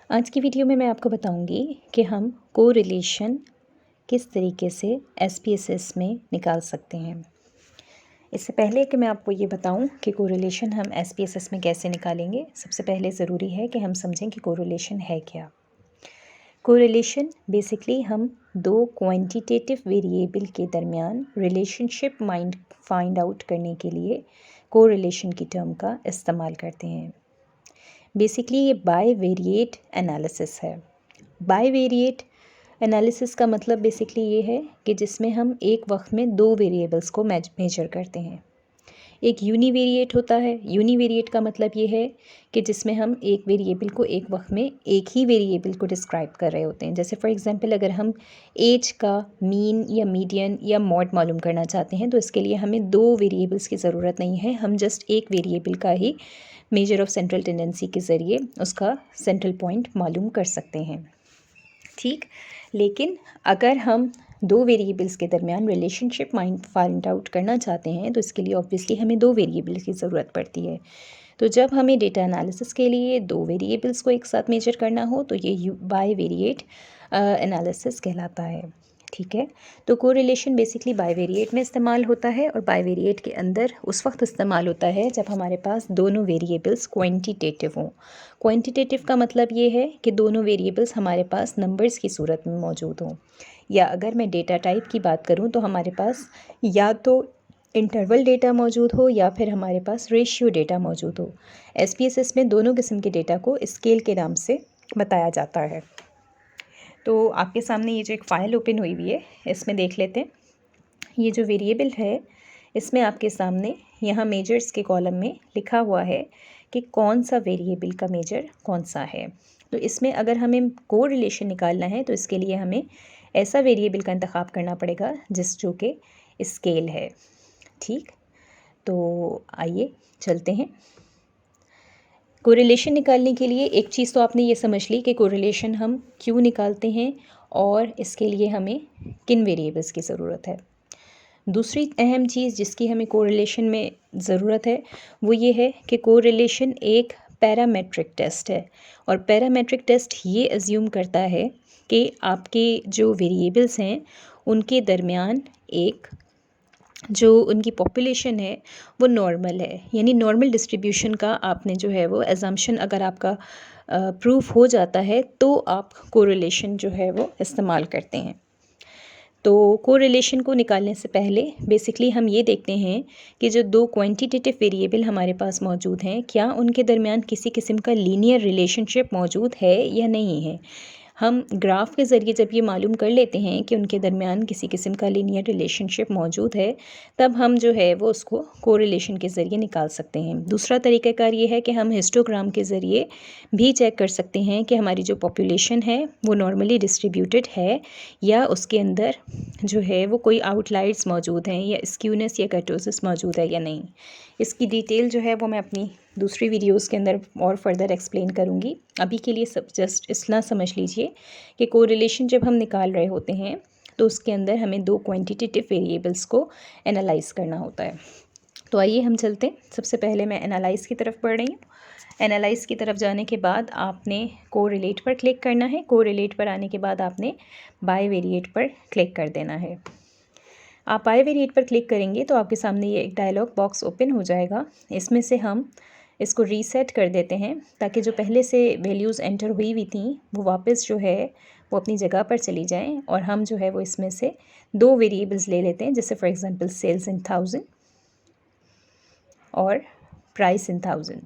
आज की वीडियो में मैं आपको बताऊंगी कि हम कोरिलेशन किस तरीके से एसपीएसएस में निकाल सकते हैं। इससे पहले कि मैं आपको ये बताऊं कि कोरिलेशन हम एसपीएसएस में कैसे निकालेंगे, सबसे पहले ज़रूरी है कि हम समझें कि कोरिलेशन है क्या। कोरिलेशन बेसिकली हम दो क्वांटिटेटिव वेरिएबल के दरमियान रिलेशनशिप फाइंड आउट करने के लिए कोरिलेशन की टर्म का इस्तेमाल करते हैं। बेसिकली ये बायवेरिएट एनालिसिस है। बायवेरिएट एनालिसिस का मतलब बेसिकली ये है कि जिसमें हम एक वक्त में दो वेरिएबल्स को मेजर करते हैं। एक यूनिवेरिएट होता है। यूनिवेरिएट का मतलब ये है कि जिसमें हम एक वेरिएबल को एक वक्त में एक ही वेरिएबल को डिस्क्राइब कर रहे होते हैं। जैसे फॉर एग्जांपल अगर हम एज का मीन या मीडियन या मॉड मालूम करना चाहते हैं तो इसके लिए हमें दो वेरिएबल्स की ज़रूरत नहीं है, हम जस्ट एक वेरिएबल का ही मेजर ऑफ सेंट्रल टेंडेंसी के ज़रिए उसका सेंट्रल पॉइंट मालूम कर सकते हैं। ठीक, लेकिन अगर हम दो वेरिएबल्स के दरमियान रिलेशनशिप फाइंड आउट करना चाहते हैं तो इसके लिए ऑब्वियसली हमें दो वेरिएबल्स की ज़रूरत पड़ती है। तो जब हमें डेटा एनालिसिस के लिए दो वेरिएबल्स को एक साथ मेजर करना हो तो ये बायवेरिएट एनालिसिस कहलाता है। ठीक है, तो कोरिलेशन बेसिकली बायवेरिएट में इस्तेमाल होता है और बायवेरिएट के अंदर उस वक्त इस्तेमाल होता है जब हमारे पास दोनों वेरिएबल्स क्वांटिटेटिव हों। क्वांटिटेटिव का मतलब ये है कि दोनों वेरिएबल्स हमारे पास नंबर्स की सूरत में मौजूद हों, या अगर मैं डेटा टाइप की बात करूं तो हमारे पास या तो इंटरवल डेटा मौजूद हो या फिर हमारे पास रेशियो डेटा मौजूद हो। एसपीएसएस में दोनों किस्म के डेटा को स्केल के नाम से बताया जाता है। तो आपके सामने ये जो एक फ़ाइल ओपन हुई हुई है इसमें देख लेते हैं। ये जो वेरिएबल है इसमें आपके सामने यहाँ मेजर्स के कॉलम में लिखा हुआ है कि कौन सा वेरिएबल का मेजर कौन सा है। तो इसमें अगर हमें कोरिलेशन निकालना है तो इसके लिए हमें ऐसा वेरिएबल का इंतखाब करना पड़ेगा जो कि स्केल है। ठीक, तो आइए चलते हैं। कोरिलेशन निकालने के लिए एक चीज़ तो आपने ये समझ ली कि कोरिलेशन हम क्यों निकालते हैं और इसके लिए हमें किन वेरिएबल्स की ज़रूरत है। दूसरी अहम चीज़ जिसकी हमें कोरिलेशन में ज़रूरत है वो ये है कि कोरिलेशन एक पैरामेट्रिक टेस्ट है और पैरामेट्रिक टेस्ट ये अज्यूम करता है कि आपके जो वेरिएबल्स हैं उनके दरमियान एक जो उनकी पॉपुलेशन है वो नॉर्मल है, यानी नॉर्मल डिस्ट्रीब्यूशन का आपने जो है वो एजम्पशन अगर आपका प्रूफ हो जाता है तो आप कोरिलेशन जो है वो इस्तेमाल करते हैं। तो कोरिलेशन को निकालने से पहले बेसिकली हम ये देखते हैं कि जो दो क्वांटिटेटिव वेरिएबल हमारे पास मौजूद हैं क्या उनके दरमियान किसी किस्म का लीनियर रिलेशनशिप मौजूद है या नहीं है। हम ग्राफ के ज़रिए जब ये मालूम कर लेते हैं कि उनके दरमियान किसी किस्म का लीनियर रिलेशनशिप मौजूद है तब हम जो है वो उसको कोरिलेशन के ज़रिए निकाल सकते हैं। दूसरा तरीक़ाकार ये है कि हम हिस्टोग्राम के ज़रिए भी चेक कर सकते हैं कि हमारी जो पॉपुलेशन है वो नॉर्मली डिस्ट्रीब्यूटेड है या उसके अंदर जो है वो कोई आउटलाइर्स मौजूद हैं या स्क्यूनेस या कर्टोसिस मौजूद है या नहीं। इसकी डिटेल जो है वो मैं अपनी दूसरी वीडियोस के अंदर और फर्दर एक्सप्लेन करूँगी। अभी के लिए सब जस्ट इतना समझ लीजिए कि कोरिलेशन जब हम निकाल रहे होते हैं तो उसके अंदर हमें दो क्वांटिटेटिव वेरिएबल्स को एनालाइज करना होता है। तो आइए हम चलते हैं। सबसे पहले मैं एनालाइज की तरफ बढ़ रही हूँ। एनालाइज की तरफ जाने के बाद आपने कोरिलेट पर क्लिक करना है। कोरिलेट पर आने के बाद आपने बायवेरिएट पर क्लिक कर देना है। आप बायवेरिएट पर क्लिक करेंगे तो आपके सामने ये एक डायलॉग बॉक्स ओपन हो जाएगा। इसमें से हम इसको रीसेट कर देते हैं ताकि जो पहले से वैल्यूज़ एंटर हुई हुई थी वो वापस जो है वो अपनी जगह पर चली जाएं और हम जो है वो इसमें से दो वेरिएबल्स ले लेते हैं, जैसे फॉर एग्जांपल सेल्स इन 1000 और प्राइस इन 1000।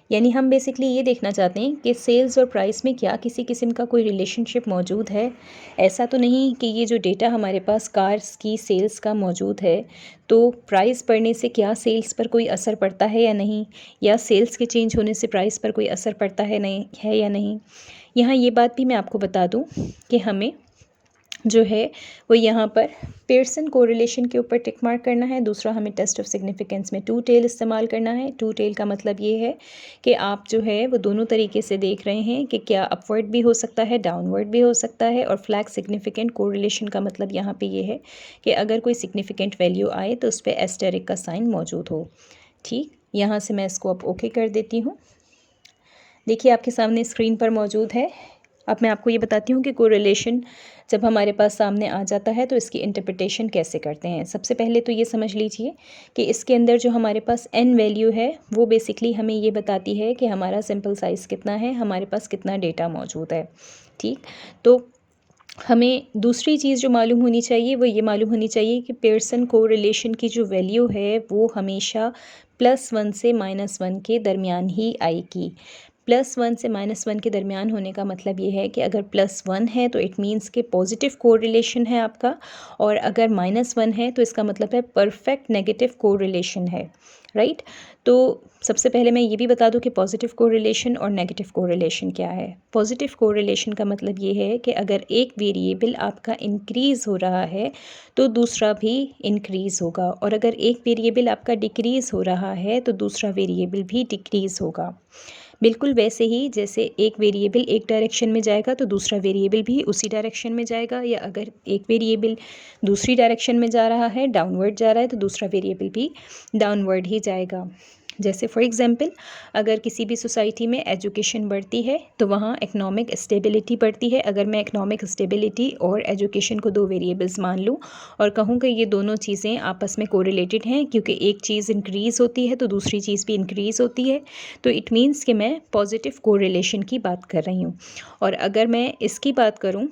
यानी हम बेसिकली ये देखना चाहते हैं कि सेल्स और प्राइस में क्या किसी किस्म का कोई रिलेशनशिप मौजूद है। ऐसा तो नहीं कि ये जो डेटा हमारे पास कार्स की सेल्स का मौजूद है तो प्राइस बढ़ने से क्या सेल्स पर कोई असर पड़ता है या नहीं, या सेल्स के चेंज होने से प्राइस पर कोई असर पड़ता है नहीं है या नहीं। यहाँ ये बात भी मैं आपको बता दूँ कि हमें जो है वो यहाँ पर पियर्सन कोरिलेशन के ऊपर टिक मार्क करना है। दूसरा हमें टेस्ट ऑफ सिग्निफिकेंस में टू टेल इस्तेमाल करना है। टू टेल का मतलब ये है कि आप जो है वो दोनों तरीके से देख रहे हैं कि क्या अपवर्ड भी हो सकता है, डाउनवर्ड भी हो सकता है। और फ्लैग सिग्निफिकेंट कोरिलेशन का मतलब यहाँ पे ये है कि अगर कोई सिग्निफिकेंट वैल्यू आए तो उस पर एस्टेरिक का साइन मौजूद हो। ठीक, यहाँ से मैं इसको अब ओके कर देती हूँ। देखिए आपके सामने स्क्रीन पर मौजूद है। अब मैं आपको ये बताती हूँ कि कोरिलेशन जब हमारे पास सामने आ जाता है तो इसकी इंटरप्रिटेशन कैसे करते हैं। सबसे पहले तो ये समझ लीजिए कि इसके अंदर जो हमारे पास n वैल्यू है वो बेसिकली हमें ये बताती है कि हमारा सैंपल साइज़ कितना है, हमारे पास कितना डेटा मौजूद है। ठीक, तो हमें दूसरी चीज़ जो मालूम होनी चाहिए वो ये मालूम होनी चाहिए कि पियर्सन कोरिलेशन की जो वैल्यू है वो हमेशा +1 से -1 के दरमियान ही आएगी। +1 से -1 के दरमियान होने का मतलब ये है कि अगर +1 है तो इट मीन्स कि पॉजिटिव कोरिलेशन है आपका, और अगर -1 है तो इसका मतलब है परफेक्ट नेगेटिव कोरिलेशन है, राइट। तो सबसे पहले मैं ये भी बता दूं कि पॉजिटिव कोरिलेशन और नेगेटिव कोरिलेशन क्या है। पॉजिटिव कोरिलेशन का मतलब ये है कि अगर एक वेरिएबल आपका इंक्रीज़ हो रहा है तो दूसरा भी इंक्रीज़ होगा, और अगर एक वेरिएबल आपका डिक्रीज़ हो रहा है तो दूसरा वेरिएबल भी डिक्रीज़ होगा। बिल्कुल वैसे ही जैसे एक वेरिएबल एक डायरेक्शन में जाएगा तो दूसरा वेरिएबल भी उसी डायरेक्शन में जाएगा, या अगर एक वेरिएबल दूसरी डायरेक्शन में जा रहा है, डाउनवर्ड जा रहा है, तो दूसरा वेरिएबल भी डाउनवर्ड ही जाएगा। जैसे फॉर एग्ज़ाम्पल अगर किसी भी सोसाइटी में एजुकेशन बढ़ती है तो वहाँ इकनॉमिक स्टेबिलिटी बढ़ती है। अगर मैं इकनॉमिक स्टेबिलिटी और एजुकेशन को दो वेरिएबल्स मान लूँ और कहूँ कि ये दोनों चीज़ें आपस में कोरिलेटेड हैं क्योंकि एक चीज़ इंक्रीज़ होती है तो दूसरी चीज़ भी इंक्रीज़ होती है, तो इट मीन्स कि मैं पॉजिटिव कोरिलेशन की बात कर रही हूँ। और अगर मैं इसकी बात करूँ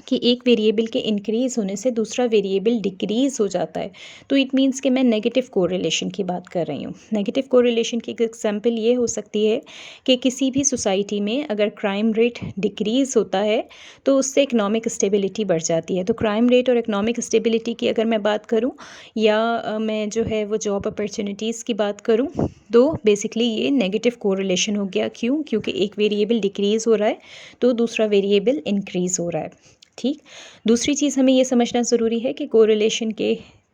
कि एक वेरिएबल के इंक्रीज़ होने से दूसरा वेरिएबल डिक्रीज़ हो जाता है, तो इट मीन्स कि मैं नेगेटिव कोरिलेशन की बात कर रही हूँ। नेगेटिव कोरिलेशन की एक एग्जांपल ये हो सकती है कि किसी भी सोसाइटी में अगर क्राइम रेट डिक्रीज़ होता है तो उससे इकनॉमिक स्टेबिलिटी बढ़ जाती है। तो क्राइम रेट और इकनॉमिक स्टेबिलिटी की अगर मैं बात करूँ, या मैं जो है वो जॉब अपॉर्चुनिटीज़ की बात करूँ, तो बेसिकली ये नेगेटिव कोरिलेशन हो गया। क्यों? क्योंकि एक वेरिएबल डिक्रीज़ हो रहा है तो दूसरा वेरिएबल इंक्रीज़ हो रहा है। ठीक, दूसरी चीज़ हमें ये समझना ज़रूरी है कि कोरिलेशन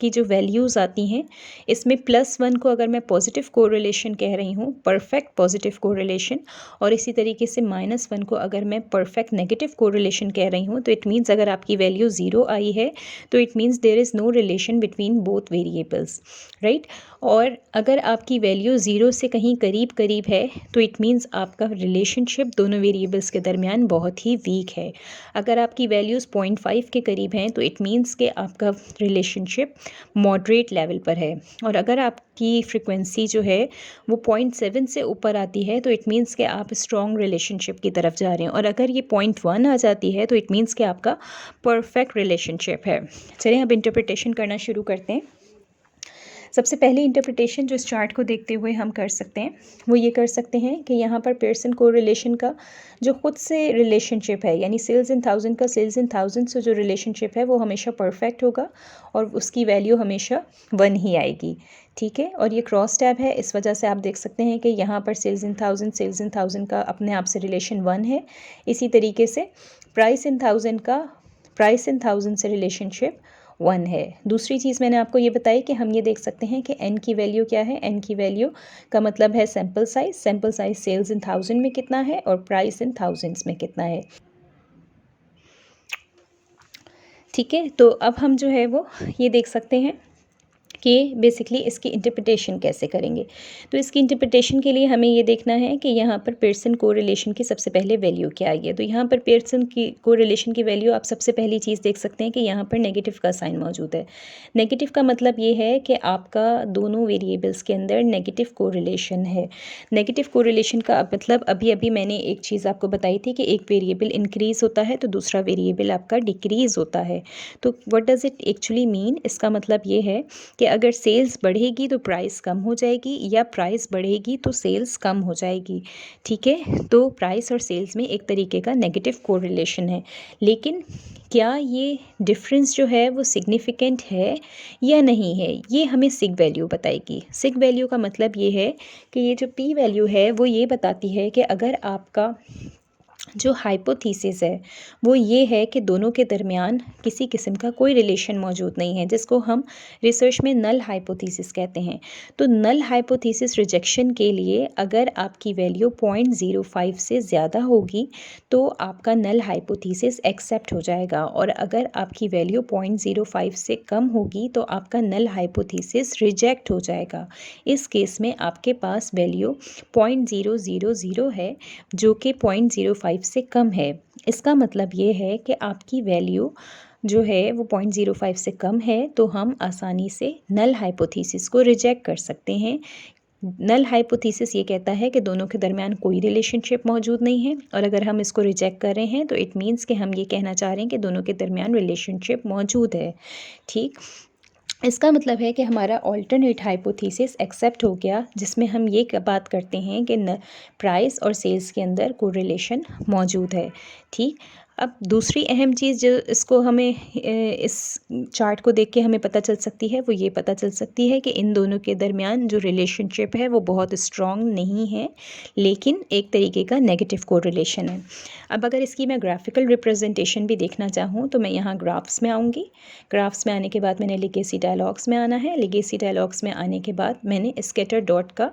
की जो वैल्यूज़ आती हैं, इसमें +1 को अगर मैं पॉजिटिव कोरिलेशन कह रही हूँ, परफेक्ट पॉजिटिव कोरिलेशन, और इसी तरीके से -1 को अगर मैं परफेक्ट नेगेटिव कोरिलेशन कह रही हूँ, तो इट मीन्स अगर आपकी वैल्यू 0 आई है तो it means there is no relation between both variables, right. और अगर आपकी वैल्यू 0 से कहीं करीब करीब है तो इट मीन्स आपका रिलेशनशिप दोनों वेरिएबल्स के दरमियान बहुत ही वीक है। अगर आपकी वैल्यूज़ 0.5 के करीब हैं तो इट मीन्स कि आपका रिलेशनशिप मॉडरेट लेवल पर है, और अगर आपकी फ्रिक्वेंसी जो है वो 0.7 से ऊपर आती है तो इट मीन्स कि आप स्ट्रॉन्ग रिलेशनशिप की तरफ जा रहे हैं, और अगर ये 0.1 आ जाती है तो इट मीन्स कि आपका परफेक्ट रिलेशनशिप है। चलिए अब इंटरप्रिटेशन करना शुरू करते हैं। सबसे पहले इंटरप्रिटेशन जो इस चार्ट को देखते हुए हम कर सकते हैं वो ये कर सकते हैं कि यहाँ पर पियर्सन कोरिलेशन का जो खुद से रिलेशनशिप है, यानी सेल्स इन थाउजेंड का सेल्स इन थाउजेंड से जो रिलेशनशिप है वो हमेशा परफेक्ट होगा और उसकी वैल्यू हमेशा 1 ही आएगी। ठीक है, और ये क्रॉस टैब है, इस वजह से आप देख सकते हैं कि यहाँ पर सेल्स इन थाउजेंड का अपने आप से रिलेशन 1 है। इसी तरीके से प्राइस इन थाउजेंड से रिलेशनशिप 1 है। दूसरी चीज़ मैंने आपको ये बताई कि हम ये देख सकते हैं कि n की वैल्यू क्या है। n की वैल्यू का मतलब है sample size sales in thousand में कितना है और प्राइस इन थाउजेंड्स में कितना है। ठीक है, तो अब हम जो है वो ये देख सकते हैं कि बेसिकली इसकी इंटरप्रिटेशन कैसे करेंगे। तो इसकी इंटरप्रिटेशन के लिए हमें ये देखना है कि यहाँ पर पियर्सन कोरिलेशन की सबसे पहले वैल्यू क्या आई है। तो यहाँ पर पियर्सन की कोरिलेशन की वैल्यू आप सबसे पहली चीज़ देख सकते हैं कि यहाँ पर नेगेटिव का साइन मौजूद है। नेगेटिव का मतलब ये है कि आपका दोनों वेरिएबल्स के अंदर नेगेटिव कोरिलेशन है। नेगेटिव कोरिलेशन का मतलब अभी अभी मैंने एक चीज़ आपको बताई थी कि एक वेरिएबल इंक्रीज़ होता है तो दूसरा वेरिएबल आपका डिक्रीज़ होता है। तो what does it actually mean? इसका मतलब ये है कि अगर सेल्स बढ़ेगी तो प्राइस कम हो जाएगी, या प्राइस बढ़ेगी तो सेल्स कम हो जाएगी। ठीक है, तो प्राइस और सेल्स में एक तरीके का नेगेटिव कोरिलेशन है। लेकिन क्या ये डिफरेंस जो है वो सिग्निफिकेंट है या नहीं है, ये हमें सिग वैल्यू बताएगी। सिग वैल्यू का मतलब ये है कि ये जो पी वैल्यू है वो ये बताती है कि अगर आपका जो हाइपोथीसिस है वो ये है कि दोनों के दरमियान किसी किस्म का कोई रिलेशन मौजूद नहीं है, जिसको हम रिसर्च में नल हाइपोथीसिस कहते हैं। तो नल हाइपोथीसिस रिजेक्शन के लिए अगर आपकी वैल्यू 0.05 से ज़्यादा होगी तो आपका नल हाइपोथीसिस एक्सेप्ट हो जाएगा, और अगर आपकी वैल्यू 0.05 से कम होगी तो आपका नल हाइपोथीसिस रिजेक्ट हो जाएगा। इस केस में आपके पास वैल्यू 0.000 है, जो कि 0.05 से कम है। इसका मतलब ये है कि आपकी वैल्यू जो है वो 0.05 से कम है, तो हम आसानी से नल हाइपोथीसिस को रिजेक्ट कर सकते हैं। नल हाइपोथीसिस ये कहता है कि दोनों के दरमियान कोई रिलेशनशिप मौजूद नहीं है, और अगर हम इसको रिजेक्ट कर रहे हैं तो इट मीन्स कि हम ये कहना चाह रहे हैं कि दोनों के दरमियान रिलेशनशिप मौजूद है। ठीक, इसका मतलब है कि हमारा ऑल्टरनेट हाइपोथीसिस एक्सेप्ट हो गया, जिसमें हम ये बात करते हैं कि न प्राइस और सेल्स के अंदर कोरिलेशन मौजूद है। ठीक, अब दूसरी अहम चीज़ जो इसको हमें इस चार्ट को देख के हमें पता चल सकती है, वो ये पता चल सकती है कि इन दोनों के दरमियान जो रिलेशनशिप है वो बहुत स्ट्रॉन्ग नहीं है, लेकिन एक तरीके का नेगेटिव कोरिलेशन है। अब अगर इसकी मैं ग्राफिकल रिप्रेजेंटेशन भी देखना चाहूँ तो मैं यहाँ ग्राफ्स में आऊँगी। ग्राफ्स में आने के बाद मैंने लिगेसी डायलॉग्स में आना है। लिगेसी डायलॉग्स में आने के बाद मैंने स्कैटर डॉट का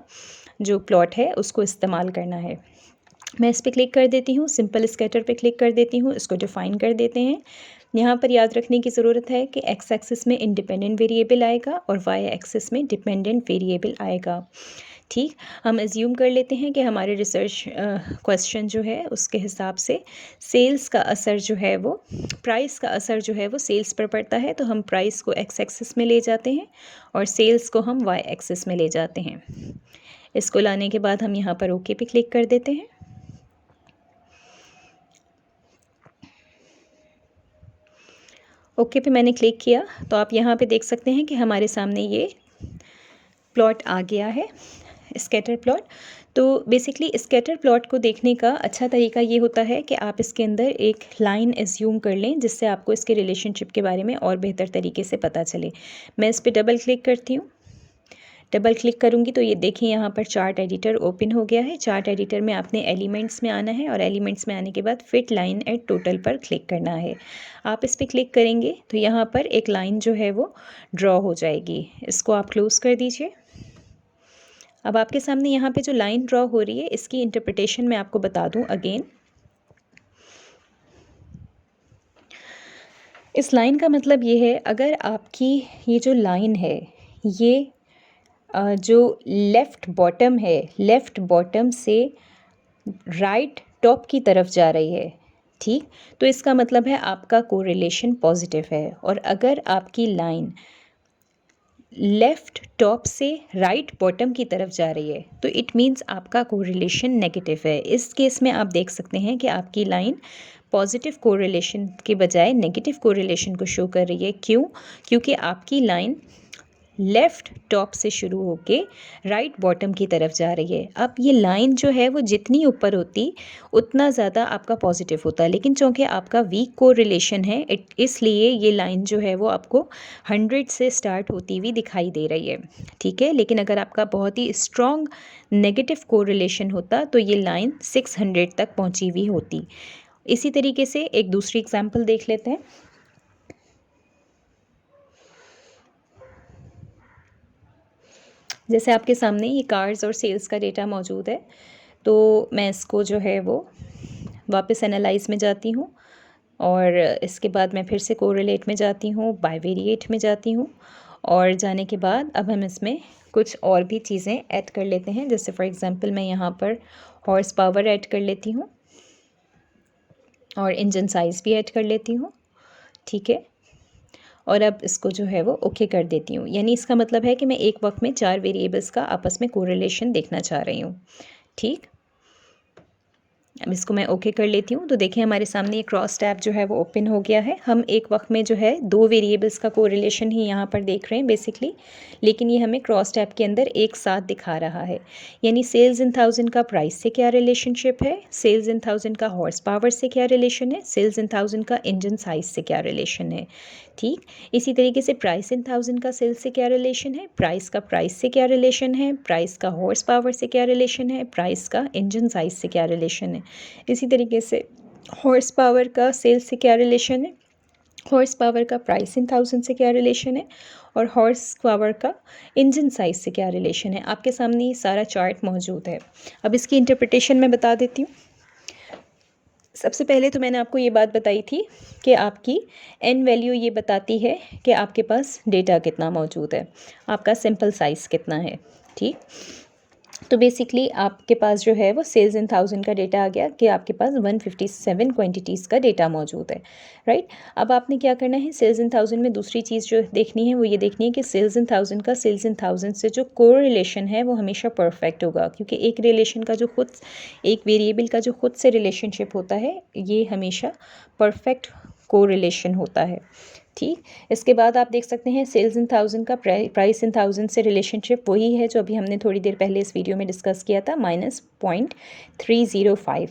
जो प्लॉट है उसको इस्तेमाल करना है। मैं इस पर क्लिक कर देती हूँ, सिंपल स्कैटर पे क्लिक कर देती हूँ, इसको डिफ़ाइन कर देते हैं। यहाँ पर याद रखने की ज़रूरत है कि एक्स एक्सिस में इंडिपेंडेंट वेरिएबल आएगा और वाई एक्सिस में डिपेंडेंट वेरिएबल आएगा। ठीक, हम एज्यूम कर लेते हैं कि हमारे रिसर्च क्वेश्चन जो है उसके हिसाब से सेल्स का असर जो है वो प्राइस का असर जो है वो सेल्स पर पड़ता है, तो हम प्राइस को एक्स एक्सिस में ले जाते हैं और सेल्स को हम वाई एक्सिस में ले जाते हैं। इसको लाने के बाद हम यहाँ पर ओके पे क्लिक कर देते हैं। ओके पे मैंने क्लिक किया तो आप यहाँ पे देख सकते हैं कि हमारे सामने ये प्लॉट आ गया है, स्कैटर प्लॉट। तो बेसिकली स्कैटर प्लॉट को देखने का अच्छा तरीका ये होता है कि आप इसके अंदर एक लाइन एज्यूम कर लें, जिससे आपको इसके रिलेशनशिप के बारे में और बेहतर तरीके से पता चले। मैं इस पर डबल क्लिक करती हूँ। डबल क्लिक करूँगी तो ये देखिए यहाँ पर चार्ट एडिटर ओपन हो गया है। चार्ट एडिटर में आपने एलिमेंट्स में आना है और एलिमेंट्स में आने के बाद फिट लाइन एट टोटल पर क्लिक करना है। आप इस पर क्लिक करेंगे तो यहाँ पर एक लाइन जो है वो ड्रॉ हो जाएगी। इसको आप क्लोज़ कर दीजिए। अब आपके सामने यहाँ पे जो लाइन ड्रॉ हो रही है इसकी इंटरप्रिटेशन मैं आपको बता दूँ अगेन। इस लाइन का मतलब ये है, अगर आपकी ये जो लाइन है ये जो लेफ़्ट बॉटम है, लेफ़्ट बॉटम से राइट टॉप की तरफ जा रही है, ठीक, तो इसका मतलब है आपका कोरिलेशन पॉजिटिव है। और अगर आपकी लाइन लेफ़्ट टॉप से राइट बॉटम की तरफ जा रही है तो इट मीन्स आपका कोरिलेशन नेगेटिव है। इस केस में आप देख सकते हैं कि आपकी लाइन पॉजिटिव कोरिलेशन के बजाय नेगेटिव कोरिलेशन को शो कर रही है। क्यों? क्योंकि आपकी लाइन लेफ़्ट टॉप से शुरू होके राइट बॉटम की तरफ जा रही है। अब ये लाइन जो है वो जितनी ऊपर होती उतना ज़्यादा आपका पॉजिटिव होता है, लेकिन चूँकि आपका वीक कोरिलेशन है इसलिए ये लाइन जो है वो आपको 100 से स्टार्ट होती हुई दिखाई दे रही है। ठीक है, लेकिन अगर आपका बहुत ही स्ट्रॉन्ग नेगेटिव कोरिलेशन होता तो ये लाइन 600 तक पहुँची हुई होती। इसी तरीके से एक दूसरी एग्जाम्पल देख लेते हैं। जैसे आपके सामने ये कार्स और सेल्स का डेटा मौजूद है, तो मैं इसको जो है वो वापस एनालाइज में जाती हूँ और इसके बाद मैं फिर से कोरिलेट में जाती हूँ, बाइवेरिएट में जाती हूँ, और जाने के बाद अब हम इसमें कुछ और भी चीज़ें ऐड कर लेते हैं। जैसे फॉर एग्ज़ाम्पल मैं यहाँ पर हॉर्स पावर ऐड कर लेती हूँ और इंजन साइज़ भी ऐड कर लेती हूँ। ठीक है, और अब इसको जो है वो ओके कर देती हूँ। यानी इसका मतलब है कि मैं एक वक्त में 4 वेरिएबल्स का आपस में कोरिलेशन देखना चाह रही हूँ। ठीक, अब इसको मैं ओके कर लेती हूँ। तो देखिए हमारे सामने ये क्रॉस टैब जो है वो ओपन हो गया है। हम एक वक्त में जो है 2 वेरिएबल्स का कोरिलेशन ही यहाँ पर देख रहे हैं बेसिकली, लेकिन ये हमें क्रॉस टैब के अंदर एक साथ दिखा रहा है। यानी सेल्स इन 1000 का प्राइस से क्या रिलेशनशिप है, सेल्स इन 1000 का हॉर्स पावर से क्या रिलेशन है, सेल्स इन 1000 का इंजन साइज से क्या रिलेशन है। ठीक, इसी तरीके से प्राइस इन 1000 का सेल्स से क्या रिलेशन है, प्राइस का प्राइस से क्या रिलेशन है, प्राइस का हॉर्स पावर से क्या रिलेशन है, प्राइस का इंजन साइज से क्या रिलेशन है। इसी तरीके से हॉर्स पावर का सेल्स से क्या रिलेशन है, हॉर्स पावर का प्राइस इन थाउजेंड से क्या रिलेशन है, और हॉर्स पावर का इंजन साइज से क्या रिलेशन है। आपके सामने ये सारा चार्ट मौजूद है। अब इसकी इंटरप्रिटेशन मैं बता देती हूँ। सबसे पहले तो मैंने आपको ये बात बताई थी कि आपकी एन वैल्यू ये बताती है कि आपके पास डेटा कितना मौजूद है, आपका सैंपल साइज़ कितना है। ठीक, तो बेसिकली आपके पास जो है वो सेल्स इन थाउजेंड का डेटा आ गया कि आपके पास 157 क्वांटिटीज़ का डेटा मौजूद है, राइट। अब आपने क्या करना है, सेल्स इन थाउजेंड में दूसरी चीज़ जो देखनी है वो ये देखनी है कि सेल्स इन थाउजेंड का सेल्स इन थाउजेंड से जो कोरिलेशन है वो हमेशा परफेक्ट होगा, क्योंकि एक रिलेशन का जो खुद, एक वेरिएबल का जो खुद से रिलेशनशिप होता है ये हमेशा परफेक्ट कोरिलेशन होता है। ठीक, इसके बाद आप देख सकते हैं सेल्स इन थाउजेंड का प्राइस इन थाउजेंड से रिलेशनशिप वही है जो अभी हमने थोड़ी देर पहले इस वीडियो में डिस्कस किया था, -0.305।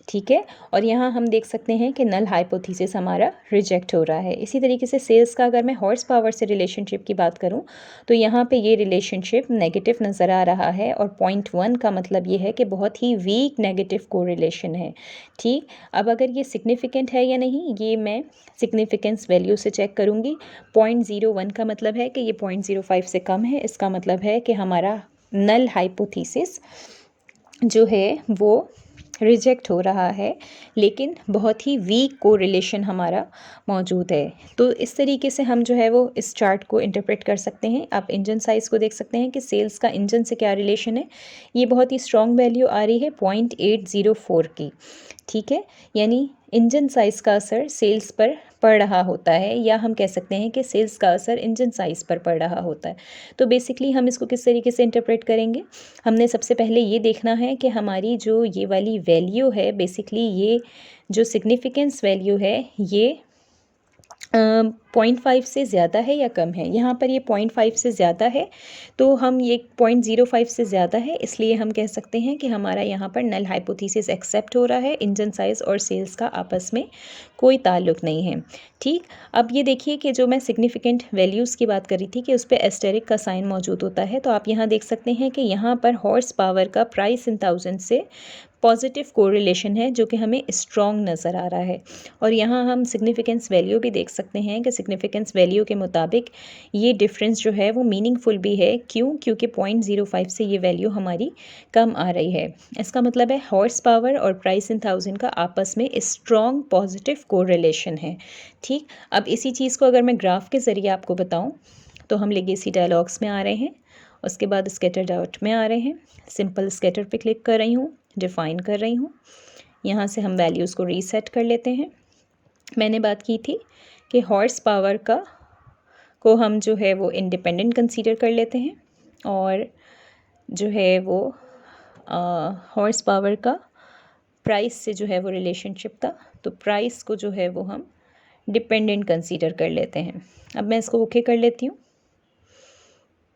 ठीक है, और यहाँ हम देख सकते हैं कि नल हाइपोथेसिस हमारा रिजेक्ट हो रहा है। इसी तरीके से सेल्स का अगर मैं हॉर्स पावर से रिलेशनशिप की बात करूँ तो यहाँ पे ये रिलेशनशिप नेगेटिव नज़र आ रहा है, और 0.1 का मतलब ये है कि बहुत ही वीक नेगेटिव कोरिलेशन है। ठीक, अब अगर ये सिग्निफिकेंट है या नहीं ये मैं सिग्निफिकेंस वैल्यू से चेक करूँगी। 0.01 का मतलब है कि ये 0.05 से कम है, इसका मतलब है कि हमारा नल हाइपोथेसिस जो है वो रिजेक्ट हो रहा है, लेकिन बहुत ही वीक कोरिलेशन हमारा मौजूद है। तो इस तरीके से हम जो है वो इस चार्ट को इंटरप्रेट कर सकते हैं। आप इंजन साइज़ को देख सकते हैं कि सेल्स का इंजन से क्या रिलेशन है। ये बहुत ही स्ट्रॉन्ग वैल्यू आ रही है 0.804 की। ठीक है, यानी इंजन साइज़ का असर सेल्स पर पड़ रहा होता है, या हम कह सकते हैं कि सेल्स का असर इंजन साइज़ पर पड़ रहा होता है। तो बेसिकली हम इसको किस तरीके से इंटरप्रेट करेंगे, हमने सबसे पहले ये देखना है कि हमारी जो ये वाली वैल्यू है, बेसिकली ये जो सिग्निफिकेंस वैल्यू है ये 0.5 से ज़्यादा है या कम है। यहाँ पर ये 0.5 से ज़्यादा है, तो हम ये 0.05 से ज़्यादा है, इसलिए हम कह सकते हैं कि हमारा यहाँ पर नल हाइपोथेसिस एक्सेप्ट हो रहा है। इंजन साइज़ और सेल्स का आपस में कोई ताल्लुक़ नहीं है। ठीक, अब ये देखिए कि जो मैं सिग्निफिकेंट वैल्यूज़ की बात कर रही थी कि उस पर एस्टेरिक का साइन मौजूद होता है, तो आप यहाँ देख सकते हैं कि यहाँ पर हॉर्स पावर का प्राइस इन थाउजेंड से पॉजिटिव कोरिलेशन है जो कि हमें स्ट्रॉन्ग नज़र आ रहा है। और यहाँ हम सिग्निफिकेंस वैल्यू भी देख सकते हैं कि सिग्निफिकेंस वैल्यू के मुताबिक ये डिफरेंस जो है वो मीनिंगफुल भी है। क्यों? क्योंकि 0.05 से ये वैल्यू हमारी कम आ रही है। इसका मतलब है हॉर्स पावर और प्राइस इन थाउजेंड का आपस में स्ट्रॉन्ग पॉजिटिव कोरिलेशन है। ठीक, अब इसी चीज़ को अगर मैं ग्राफ के ज़रिए आपको बताऊँ तो हम लेगेसी डायलॉग्स में आ रहे हैं, उसके बाद स्कैटर डॉट में आ रहे हैं। सिंपल स्कैटर पे क्लिक कर रही हूँ, डिफ़ाइन कर रही हूँ। यहाँ से हम वैल्यूज़ को रीसेट कर लेते हैं। मैंने बात की थी कि हॉर्स पावर को हम जो है वो इंडिपेंडेंट कंसीडर कर लेते हैं, और जो है वो हॉर्स पावर का प्राइस से जो है वो रिलेशनशिप था, तो प्राइस को जो है वो हम डिपेंडेंट कंसीडर कर लेते हैं। अब मैं इसको ओके कर लेती हूँ।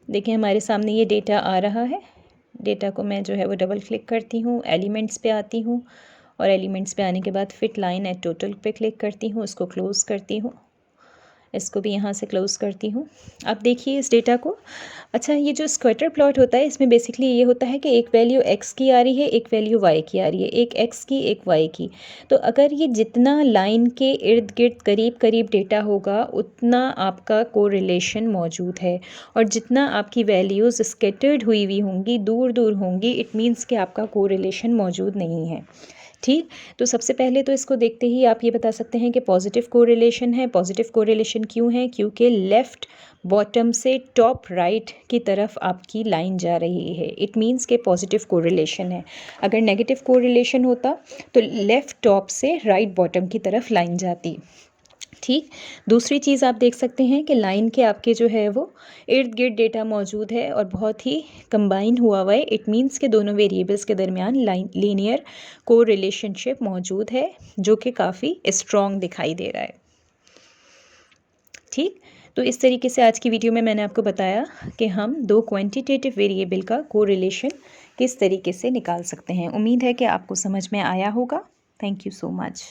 देखिए हमारे सामने ये डेटा आ रहा है। डेटा को मैं जो है वो डबल क्लिक करती हूँ, एलिमेंट्स पे आती हूँ, और एलिमेंट्स पे आने के बाद फिट लाइन एट टोटल पे क्लिक करती हूँ, उसको क्लोज़ करती हूँ, इसको भी यहाँ से क्लोज़ करती हूँ। अब देखिए इस डेटा को। अच्छा, ये जो स्कैटर प्लॉट होता है इसमें बेसिकली ये होता है कि एक वैल्यू x की आ रही है, एक वैल्यू y की आ रही है, एक x की एक y की। तो अगर ये जितना लाइन के इर्द गिर्द करीब करीब डेटा होगा उतना आपका कोरिलेशन मौजूद है, और जितना आपकी वैल्यूज़ स्कैटर्ड हुई होंगी, दूर दूर होंगी, इट मीन्स कि आपका कोरिलेशन मौजूद नहीं है। ठीक, तो सबसे पहले तो इसको देखते ही आप ये बता सकते हैं कि पॉजिटिव कोरिलेशन है। पॉजिटिव कोरिलेशन क्यों है? क्योंकि लेफ़्ट बॉटम से टॉप राइट की तरफ आपकी लाइन जा रही है, इट मीन्स के पॉजिटिव कोरिलेशन है। अगर नेगेटिव कोरिलेशन होता तो लेफ़्ट टॉप से राइट बॉटम की तरफ लाइन जाती। ठीक, दूसरी चीज़ आप देख सकते हैं कि लाइन के आपके जो है वो इर्द गिर्द डेटा मौजूद है और बहुत ही कंबाइन हुआ है। इट मीन्स के दोनों वेरिएबल्स के दरमियान लीनियर को रिलेशनशिप मौजूद है जो कि काफ़ी स्ट्रॉन्ग दिखाई दे रहा है। ठीक, तो इस तरीके से आज की वीडियो में मैंने आपको बताया कि हम दो क्वांटिटेटिव वेरिएबल का कोरिलेशन किस तरीके से निकाल सकते हैं। उम्मीद है कि आपको समझ में आया होगा। Thank you so much.